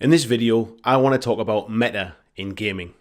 In this video, I want to talk about meta in gaming.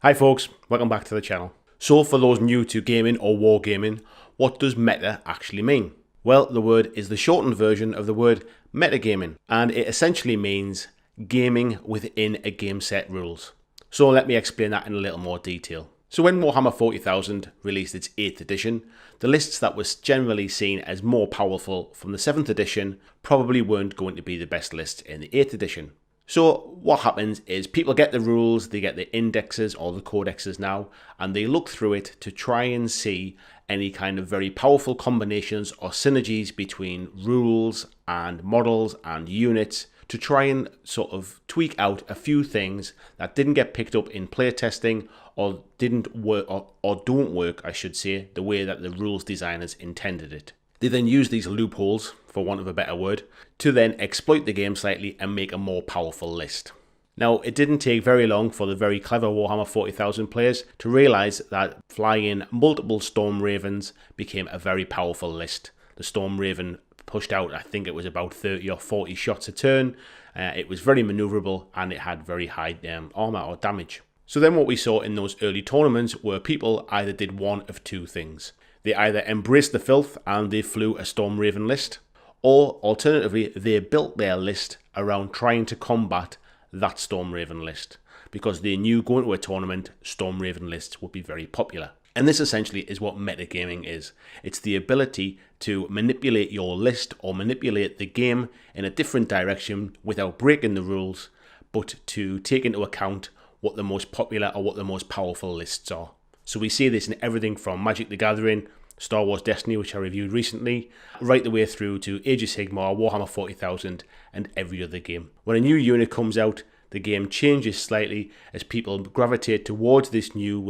Hi folks, welcome back to the channel. So for those new to gaming or wargaming, what does meta actually mean? Well, the word is the shortened version of the word metagaming, and it essentially means gaming within a game set rules. So let me explain that in a little more detail. So when Warhammer 40,000 released its 8th edition, the lists that was generally seen as more powerful from the 7th edition probably weren't going to be the best lists in the 8th edition. So what happens is people get the rules, they get the indexes or the codexes now, and they look through it to try and see any kind of very powerful combinations or synergies between rules and models and units to try and sort of tweak out a few things that didn't get picked up in playtesting or didn't work or don't work, I should say, the way that the rules designers intended it. They then use these loopholes, for want of a better word, to then exploit the game slightly and make a more powerful list. Now, it didn't take very long for the very clever Warhammer 40,000 players to realise that flying multiple Storm Ravens became a very powerful list. The Storm Raven pushed out, I think it was about 30 or 40 shots a turn. It was very manoeuvrable and it had very high armour or damage. So then what we saw in those early tournaments were people either did one of two things. They either embraced the filth and they flew a Storm Raven list, or alternatively they built their list around trying to combat that Storm Raven list, because they knew going to a tournament Storm Raven lists would be very popular. And this essentially is what metagaming is. It's the ability to manipulate your list or manipulate the game in a different direction without breaking the rules, but to take into account what the most popular or what the most powerful lists are. So we see this in everything from Magic the Gathering, Star Wars Destiny, which I reviewed recently, right the way through to Age of Sigmar, Warhammer 40,000, and every other game. When a new unit comes out, the game changes slightly as people gravitate towards this new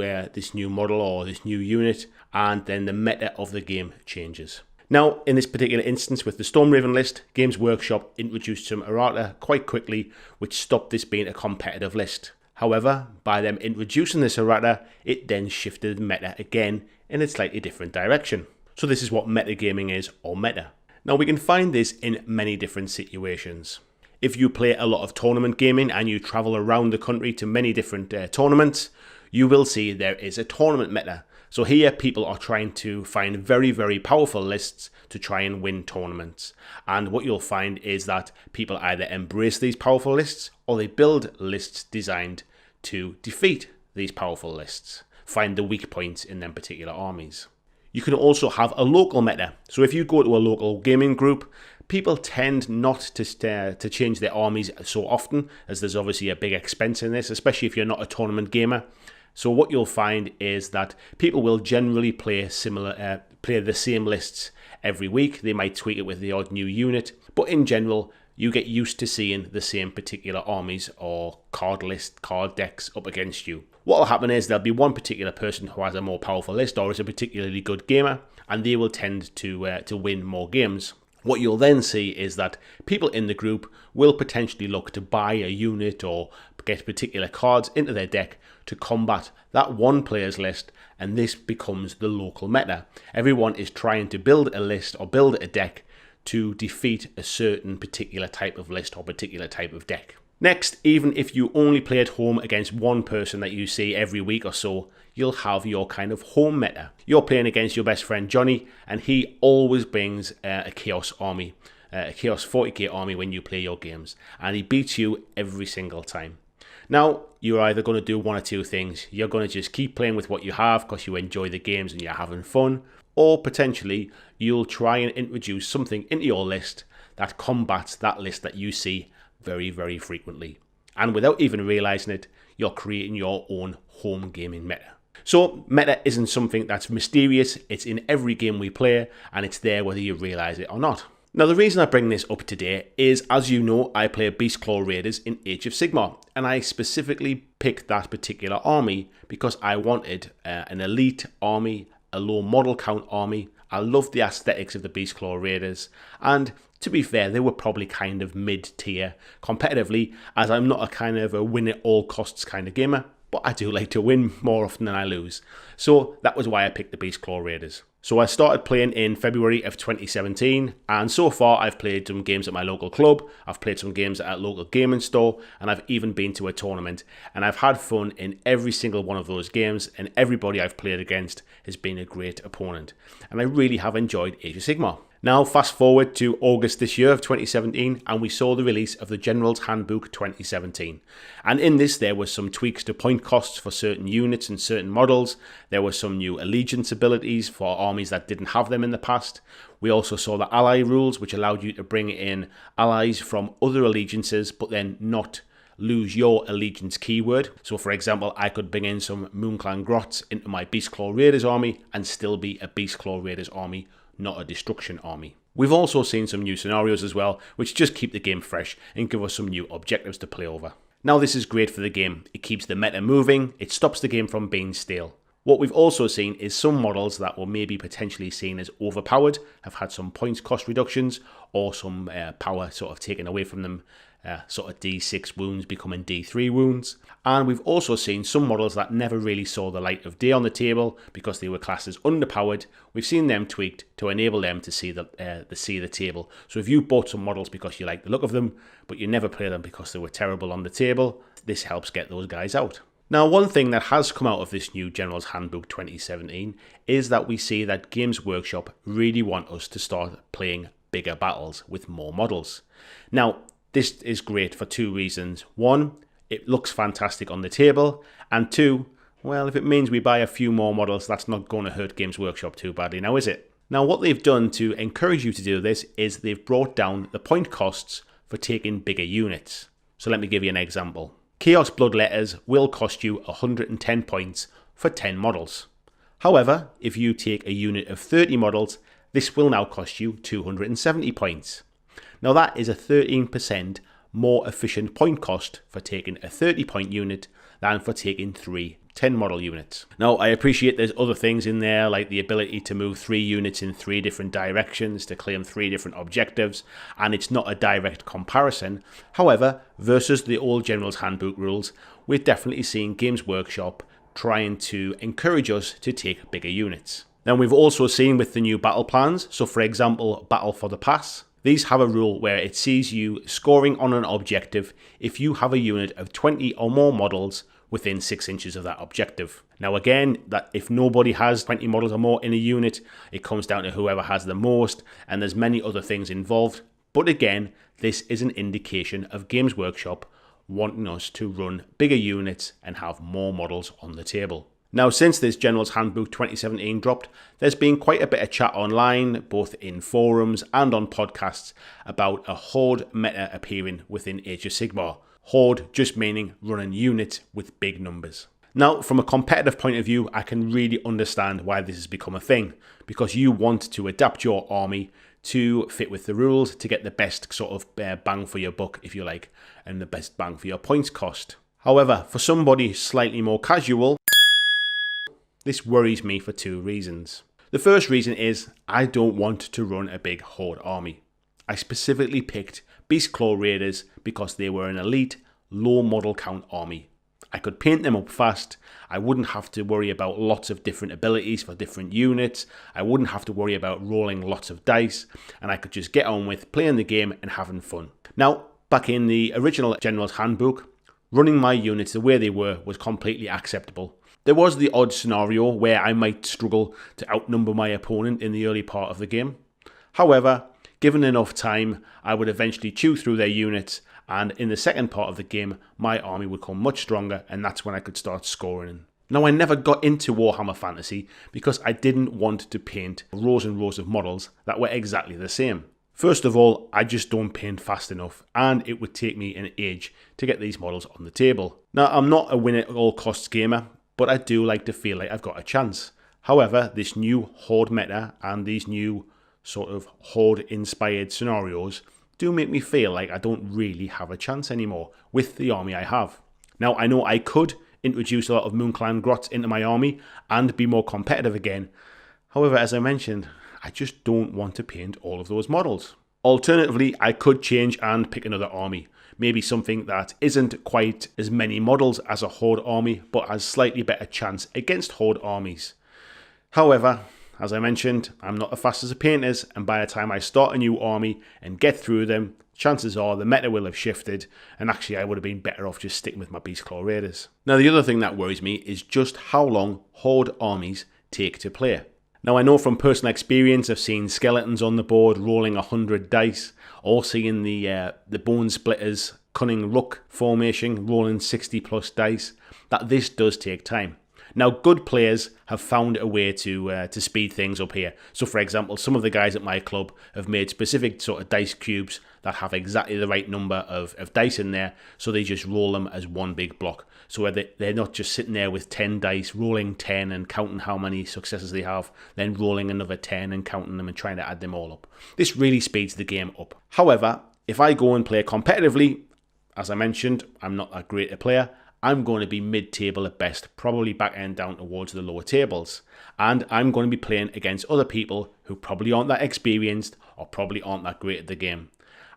model or this new unit, and then the meta of the game changes. Now, in this particular instance with the Storm Raven list, Games Workshop introduced some errata quite quickly, which stopped this being a competitive list. However, by them introducing this errata, it then shifted the meta again in a slightly different direction. So this is what metagaming is, or meta. Now we can find this in many different situations. If you play a lot of tournament gaming and you travel around the country to many different tournaments, you will see there is a tournament meta. So here people are trying to find very, very powerful lists to try and win tournaments. And what you'll find is that people either embrace these powerful lists or they build lists designed to defeat these powerful lists, find the weak points in them particular armies. You can also have a local meta. So if you go to a local gaming group, people tend not to change their armies so often, as there's obviously a big expense in this, especially if you're not a tournament gamer. So what you'll find is that people will generally play the same lists every week. They might tweak it with the odd new unit, but in general, you get used to seeing the same particular armies or card decks up against you. What will happen is there'll be one particular person who has a more powerful list or is a particularly good gamer, and they will tend to win more games. What you'll then see is that people in the group will potentially look to buy a unit or get particular cards into their deck to combat that one player's list, and this becomes the local meta. Everyone is trying to build a list or build a deck to defeat a certain particular type of list or particular type of deck. Next, even if you only play at home against one person that you see every week or so, you'll have your kind of home meta. You're playing against your best friend Johnny, and he always brings a Chaos army, a Chaos 40k army when you play your games, and he beats you every single time. Now, you're either going to do one or two things. You're going to just keep playing with what you have because you enjoy the games and you're having fun, or potentially you'll try and introduce something into your list that combats that list that you see very, very frequently. And without even realizing it, you're creating your own home gaming meta. So meta isn't something that's mysterious. It's in every game we play, and it's there whether you realize it or not. Now, the reason I bring this up today is, as you know, I play Beastclaw Raiders in Age of Sigmar, and I specifically picked that particular army because I wanted an elite army, a low model count army. I loved the aesthetics of the Beastclaw Raiders, and to be fair, they were probably kind of mid-tier competitively, as I'm not a kind of a win at all costs kind of gamer. but I do like to win more often than I lose. So that was why I picked the Beastclaw Raiders. So I started playing in February of 2017, and so far I've played some games at my local club, I've played some games at a local gaming store, and I've even been to a tournament, and I've had fun in every single one of those games, and everybody I've played against has been a great opponent, and I really have enjoyed Age of Sigmar. Now fast forward to August this year of 2017, and we saw the release of the General's Handbook 2017. And in this there was some tweaks to point costs for certain units and certain models. There were some new allegiance abilities for armies that didn't have them in the past. We also saw the ally rules, which allowed you to bring in allies from other allegiances, but then not lose your allegiance keyword. So for example, I could bring in some Moonclan Grots into my Beastclaw Raiders army and still be a Beastclaw Raiders army, not a destruction army. We've also seen some new scenarios as well, which just keep the game fresh and give us some new objectives to play over. Now this is great for the game. It keeps the meta moving, it stops the game from being stale. What we've also seen is some models that were maybe potentially seen as overpowered have had some points cost reductions or some power sort of taken away from them, sort of D6 wounds becoming D3 wounds. And we've also seen some models that never really saw the light of day on the table because they were classed as underpowered. We've seen them tweaked to enable them to see the table. So if you bought some models because you like the look of them, but you never play them because they were terrible on the table, this helps get those guys out. Now, one thing that has come out of this new General's Handbook 2017 is that we see that Games Workshop really want us to start playing bigger battles with more models. Now, this is great for two reasons. One, it looks fantastic on the table, and two, well, if it means we buy a few more models, that's not going to hurt Games Workshop too badly now, is it? Now, what they've done to encourage you to do this is they've brought down the point costs for taking bigger units. So let me give you an example. Chaos Bloodletters will cost you 110 points for 10 models. However, if you take a unit of 30 models, this will now cost you 270 points. Now that is a 13% more efficient point cost for taking a 30 point unit than for taking 3 10 model units. Now I appreciate there's other things in there like the ability to move 3 units in 3 different directions to claim 3 different objectives, and it's not a direct comparison. However, versus the old General's Handbook rules, we're definitely seeing Games Workshop trying to encourage us to take bigger units. Then we've also seen with the new battle plans, so for example, Battle for the Pass, these have a rule where it sees you scoring on an objective if you have a unit of 20 or more models within 6 inches of that objective. Now again, that if nobody has 20 models or more in a unit, it comes down to whoever has the most, and there's many other things involved. But again, this is an indication of Games Workshop wanting us to run bigger units and have more models on the table. Now, since this General's Handbook 2017 dropped, there's been quite a bit of chat online, both in forums and on podcasts, about a Horde meta appearing within Age of Sigmar. Horde just meaning running units with big numbers. Now, from a competitive point of view, I can really understand why this has become a thing, because you want to adapt your army to fit with the rules to get the best sort of bang for your buck, if you like, and the best bang for your points cost. However, for somebody slightly more casual, this worries me for 2 reasons. The first reason is I don't want to run a big Horde army. I specifically picked Beastclaw Raiders because they were an elite, low model count army. I could paint them up fast, I wouldn't have to worry about lots of different abilities for different units, I wouldn't have to worry about rolling lots of dice, and I could just get on with playing the game and having fun. Now, back in the original General's Handbook, running my units the way they were was completely acceptable. There was the odd scenario where I might struggle to outnumber my opponent in the early part of the game. However, given enough time, I would eventually chew through their units, and in the second part of the game, my army would come much stronger, and that's when I could start scoring. Now, I never got into Warhammer Fantasy because I didn't want to paint rows and rows of models that were exactly the same. First of all, I just don't paint fast enough, and it would take me an age to get these models on the table. Now, I'm not a win at all costs gamer, but I do like to feel like I've got a chance. However, this new Horde meta and these new sort of Horde-inspired scenarios do make me feel like I don't really have a chance anymore with the army I have. Now, I know I could introduce a lot of Moonclan Grots into my army and be more competitive again. However, as I mentioned, I just don't want to paint all of those models. Alternatively, I could change and pick another army. maybe something that isn't quite as many models as a Horde army, but has slightly better chance against Horde armies. However, as I mentioned, I'm not the fastest of painters, and by the time I start a new army and get through them, chances are the meta will have shifted, and actually I would have been better off just sticking with my Beastclaw Raiders. Now the other thing that worries me is just how long Horde armies take to play. Now I know from personal experience I've seen skeletons on the board rolling 100 dice, or seeing the Bone Splitters Cunning Rook formation rolling 60 plus dice, that this does take time. Now, good players have found a way to speed things up here. So, for example, some of the guys at my club have made specific sort of dice cubes that have exactly the right number of dice in there, so they just roll them as one big block. So where they're not just sitting there with 10 dice, rolling 10 and counting how many successes they have, then rolling another 10 and counting them and trying to add them all up. This really speeds the game up. However, if I go and play competitively, as I mentioned, I'm not that great a player. I'm going to be mid-table at best, probably back end down towards the lower tables. And I'm going to be playing against other people who probably aren't that experienced or probably aren't that great at the game.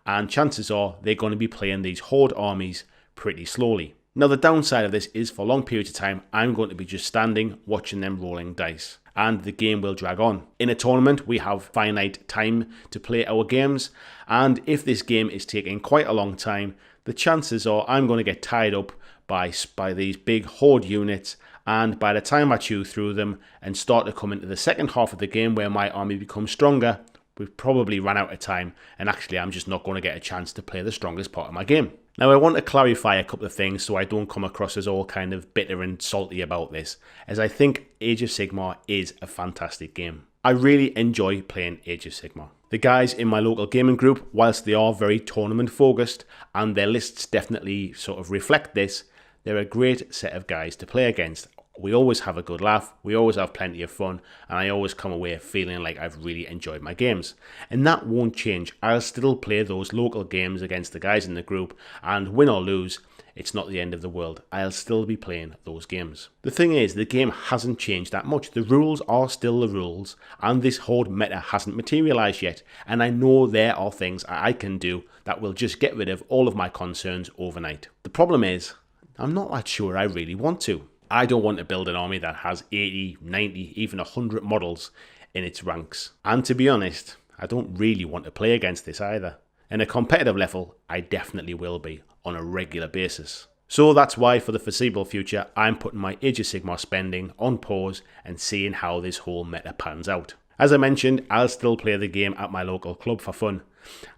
And chances are they're going to be playing these Horde armies pretty slowly. Now the downside of this is for long periods of time, I'm going to be just standing, watching them rolling dice. And the game will drag on. In a tournament, we have finite time to play our games. And if this game is taking quite a long time, the chances are I'm going to get tied up by these big Horde units, and by the time I chew through them and start to come into the second half of the game where my army becomes stronger, we've probably run out of time, and actually I'm just not going to get a chance to play the strongest part of my game. Now I want to clarify a couple of things so I don't come across as all kind of bitter and salty about this, as I think Age of Sigmar is a fantastic game. I really enjoy playing Age of Sigmar. The guys in my local gaming group, whilst they are very tournament focused, and their lists definitely sort of reflect this, they're a great set of guys to play against. We always have a good laugh, we always have plenty of fun, and I always come away feeling like I've really enjoyed my games. And that won't change. I'll still play those local games against the guys in the group, and win or lose, it's not the end of the world. I'll still be playing those games. The thing is, the game hasn't changed that much. The rules are still the rules, and this Horde meta hasn't materialized yet, and I know there are things I can do that will just get rid of all of my concerns overnight. The problem is, I'm not that sure I really want to. I don't want to build an army that has 80, 90, even 100 models in its ranks. And to be honest, I don't really want to play against this either. In a competitive level, I definitely will be on a regular basis. So that's why for the foreseeable future, I'm putting my Age of Sigmar spending on pause and seeing how this whole meta pans out. As I mentioned, I'll still play the game at my local club for fun.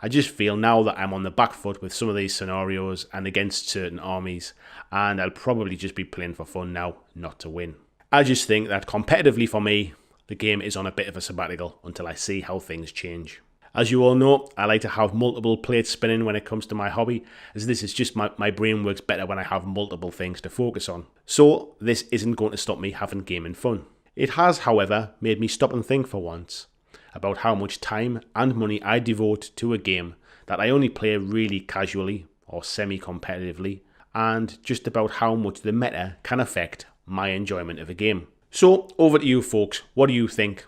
I just feel now that I'm on the back foot with some of these scenarios and against certain armies, and I'll probably just be playing for fun now, not to win. I just think that competitively for me, the game is on a bit of a sabbatical until I see how things change. As you all know, I like to have multiple plates spinning when it comes to my hobby, as this is just my brain works better when I have multiple things to focus on. So this isn't going to stop me having gaming fun. It has, however, made me stop and think for once about how much time and money I devote to a game that I only play really casually or semi-competitively, and just about how much the meta can affect my enjoyment of a game. So, over to you folks, what do you think?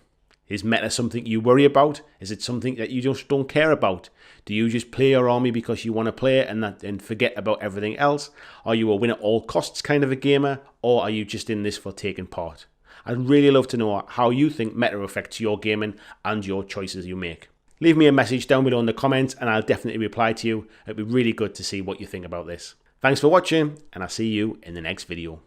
Is meta something you worry about? Is it something that you just don't care about? Do you just play your army because you want to play it and forget about everything else? Are you a win at all costs kind of a gamer, or are you just in this for taking part? I'd really love to know how you think meta affects your gaming and your choices you make. Leave me a message down below in the comments and I'll definitely reply to you. It'd be really good to see what you think about this. Thanks for watching, and I'll see you in the next video.